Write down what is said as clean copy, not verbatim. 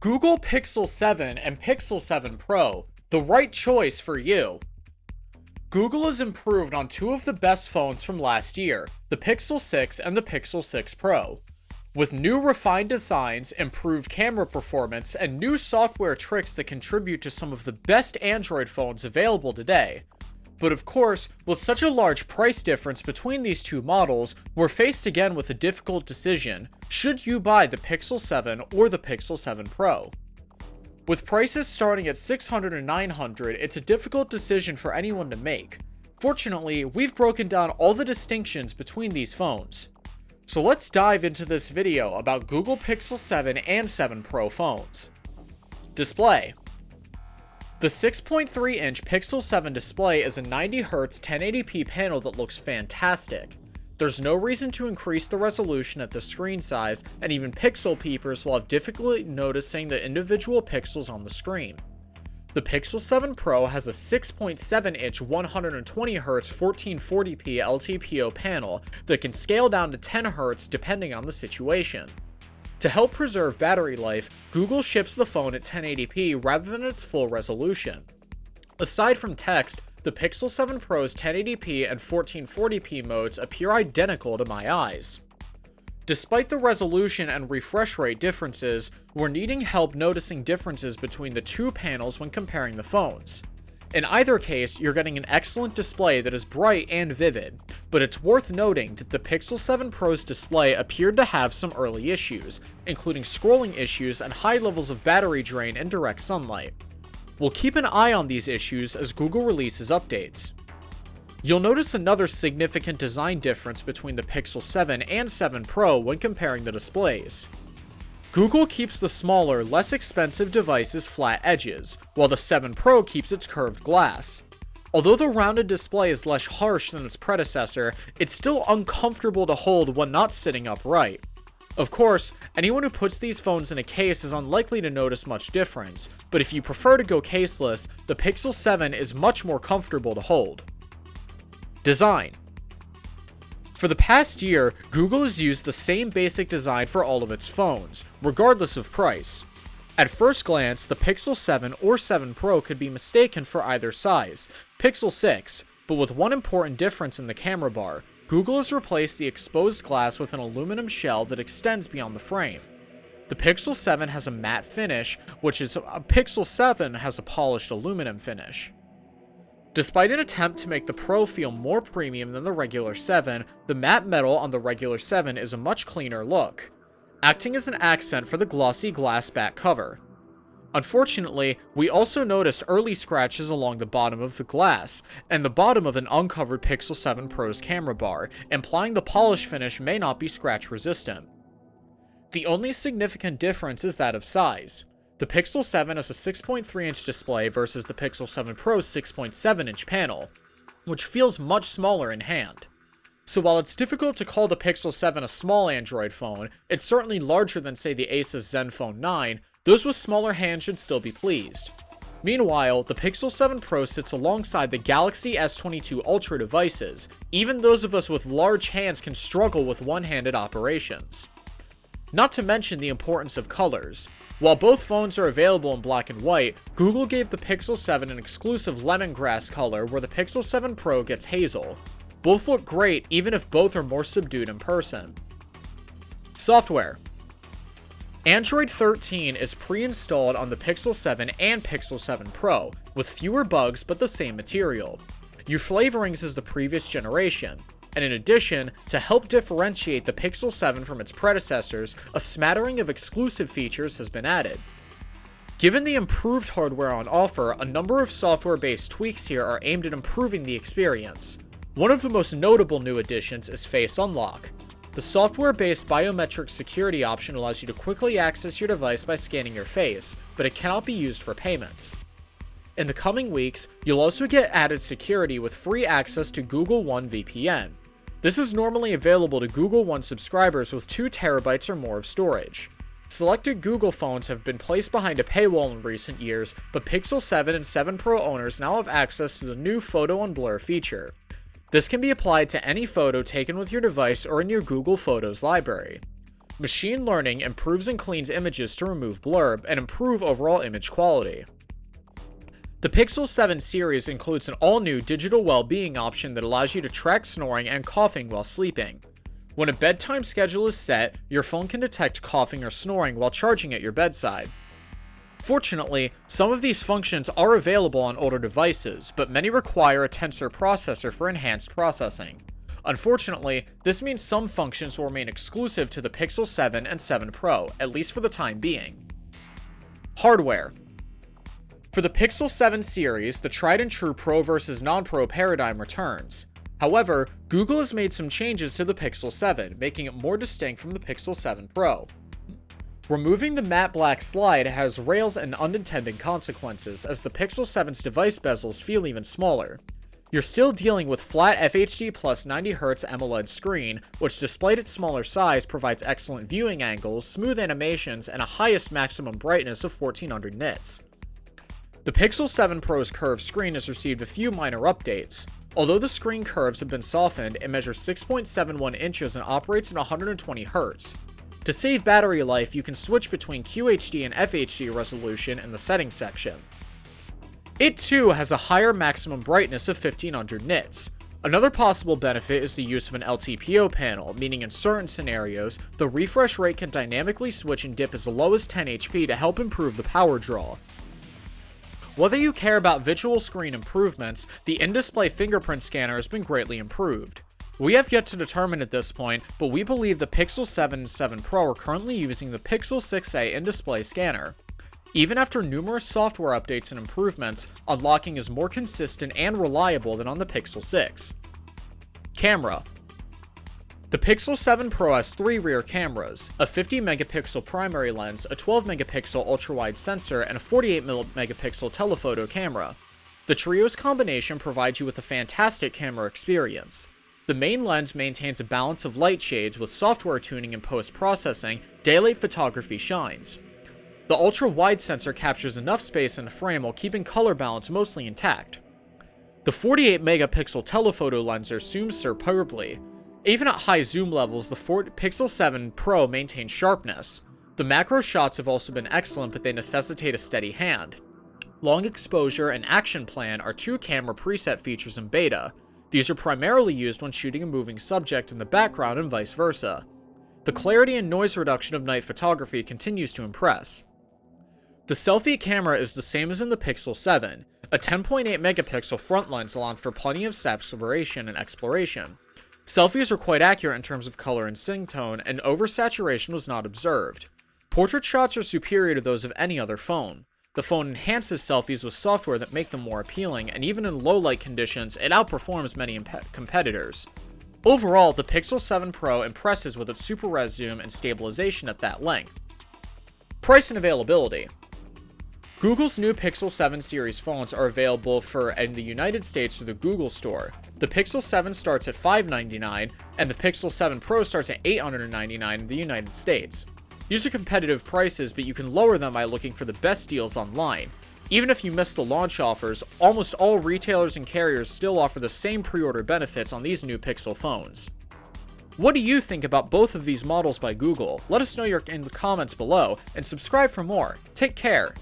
Google Pixel 7 and Pixel 7 Pro, the right choice for you. Google has improved on two of the best phones from last year, the Pixel 6 and the Pixel 6 Pro. With new refined designs, improved camera performance, and new software tricks that contribute to some of the best Android phones available today. But of course, with such a large price difference between these two models, we're faced again with a difficult decision. Should you buy the Pixel 7 or the Pixel 7 Pro? With prices starting at $600 and $900, it's a difficult decision for anyone to make. Fortunately, we've broken down all the distinctions between these phones. So let's dive into this video about Google Pixel 7 and 7 Pro phones. Display. The 6.3-inch Pixel 7 display is a 90Hz 1080p panel that looks fantastic. There's no reason to increase the resolution at the screen size, and even pixel peepers will have difficulty noticing the individual pixels on the screen. The Pixel 7 Pro has a 6.7-inch 120Hz 1440p LTPO panel that can scale down to 10Hz depending on the situation. To help preserve battery life, Google ships the phone at 1080p rather than its full resolution. Aside from text, the Pixel 7 Pro's 1080p and 1440p modes appear identical to my eyes. Despite the resolution and refresh rate differences, we're needing help noticing differences between the two panels when comparing the phones. In either case, you're getting an excellent display that is bright and vivid, but it's worth noting that the Pixel 7 Pro's display appeared to have some early issues, including scrolling issues and high levels of battery drain in direct sunlight. We'll keep an eye on these issues as Google releases updates. You'll notice another significant design difference between the Pixel 7 and 7 Pro when comparing the displays. Google keeps the smaller, less expensive device's flat edges, while the 7 Pro keeps its curved glass. Although the rounded display is less harsh than its predecessor, it's still uncomfortable to hold when not sitting upright. Of course, anyone who puts these phones in a case is unlikely to notice much difference, but if you prefer to go caseless, the Pixel 7 is much more comfortable to hold. Design. For the past year, Google has used the same basic design for all of its phones, regardless of price. At first glance, the Pixel 7 or 7 Pro could be mistaken for either size, Pixel 6, but with one important difference in the camera bar. Google has replaced the exposed glass with an aluminum shell that extends beyond the frame. The Pixel 7 has a matte finish, Pixel 7 has a polished aluminum finish. Despite an attempt to make the Pro feel more premium than the regular 7, the matte metal on the regular 7 is a much cleaner look, acting as an accent for the glossy glass back cover. Unfortunately, we also noticed early scratches along the bottom of the glass, and the bottom of an uncovered Pixel 7 Pro's camera bar, implying the polish finish may not be scratch resistant. The only significant difference is that of size. The Pixel 7 has a 6.3-inch display versus the Pixel 7 Pro's 6.7-inch panel, which feels much smaller in hand. So while it's difficult to call the Pixel 7 a small Android phone, it's certainly larger than say the Asus Zenfone 9, those with smaller hands should still be pleased. Meanwhile, the Pixel 7 Pro sits alongside the Galaxy S22 Ultra devices. Even those of us with large hands can struggle with one-handed operations. Not to mention the importance of colors. While both phones are available in black and white, Google gave the Pixel 7 an exclusive lemongrass color where the Pixel 7 Pro gets hazel. Both look great even if both are more subdued in person. Software. Android 13 is pre-installed on the Pixel 7 and Pixel 7 Pro, with fewer bugs but the same material. Your flavorings is the previous generation. And in addition, to help differentiate the Pixel 7 from its predecessors, a smattering of exclusive features has been added. Given the improved hardware on offer, a number of software-based tweaks here are aimed at improving the experience. One of the most notable new additions is Face Unlock. The software-based biometric security option allows you to quickly access your device by scanning your face, but it cannot be used for payments. In the coming weeks, you'll also get added security with free access to Google One VPN. This is normally available to Google One subscribers with 2 TB or more of storage. Selected Google phones have been placed behind a paywall in recent years, but Pixel 7 and 7 Pro owners now have access to the new Photo and Blur feature. This can be applied to any photo taken with your device or in your Google Photos library. Machine learning improves and cleans images to remove blur and improve overall image quality. The Pixel 7 series includes an all-new digital well-being option that allows you to track snoring and coughing while sleeping. When a bedtime schedule is set, your phone can detect coughing or snoring while charging at your bedside. Fortunately, some of these functions are available on older devices, but many require a Tensor processor for enhanced processing. Unfortunately, this means some functions will remain exclusive to the Pixel 7 and 7 Pro, at least for the time being. Hardware. For the Pixel 7 series, the tried and true Pro versus non-Pro paradigm returns. However, Google has made some changes to the Pixel 7, making it more distinct from the Pixel 7 Pro. Removing the matte black slide has rails and unintended consequences, as the Pixel 7's device bezels feel even smaller. You're still dealing with flat FHD plus 90Hz AMOLED screen, which despite its smaller size provides excellent viewing angles, smooth animations, and a highest maximum brightness of 1400 nits. The Pixel 7 Pro's curved screen has received a few minor updates. Although the screen curves have been softened, it measures 6.71 inches and operates at 120 Hz. To save battery life, you can switch between QHD and FHD resolution in the settings section. It too has a higher maximum brightness of 1500 nits. Another possible benefit is the use of an LTPO panel, meaning in certain scenarios, the refresh rate can dynamically switch and dip as low as 10 HP to help improve the power draw. Whether you care about visual screen improvements, the in-display fingerprint scanner has been greatly improved. We have yet to determine at this point, but we believe the Pixel 7 and 7 Pro are currently using the Pixel 6a in-display scanner. Even after numerous software updates and improvements, unlocking is more consistent and reliable than on the Pixel 6. Camera. The Pixel 7 Pro has 3 rear cameras, a 50-megapixel primary lens, a 12-megapixel ultra-wide sensor, and a 48-megapixel telephoto camera. The trio's combination provides you with a fantastic camera experience. The main lens maintains a balance of light shades with software tuning and post-processing. Daylight photography shines. The ultra-wide sensor captures enough space in the frame while keeping color balance mostly intact. The 48-megapixel telephoto lens zooms superbly. Even at high zoom levels, the Pixel 7 Pro maintains sharpness. The macro shots have also been excellent, but they necessitate a steady hand. Long exposure and action plan are 2 camera preset features in beta. These are primarily used when shooting a moving subject in the background and vice versa. The clarity and noise reduction of night photography continues to impress. The selfie camera is the same as in the Pixel 7, a 10.8 megapixel front lens allowing for plenty of separation and exploration. Selfies are quite accurate in terms of color and skin tone, and oversaturation was not observed. Portrait shots are superior to those of any other phone. The phone enhances selfies with software that make them more appealing, and even in low light conditions, it outperforms many competitors. Overall, the Pixel 7 Pro impresses with its super res zoom and stabilization at that length. Price and availability. Google's new Pixel 7 series phones are available in the United States through the Google Store. The Pixel 7 starts at $599, and the Pixel 7 Pro starts at $899 in the United States. These are competitive prices, but you can lower them by looking for the best deals online. Even if you miss the launch offers, almost all retailers and carriers still offer the same pre-order benefits on these new Pixel phones. What do you think about both of these models by Google? Let us know in the comments below, and subscribe for more. Take care!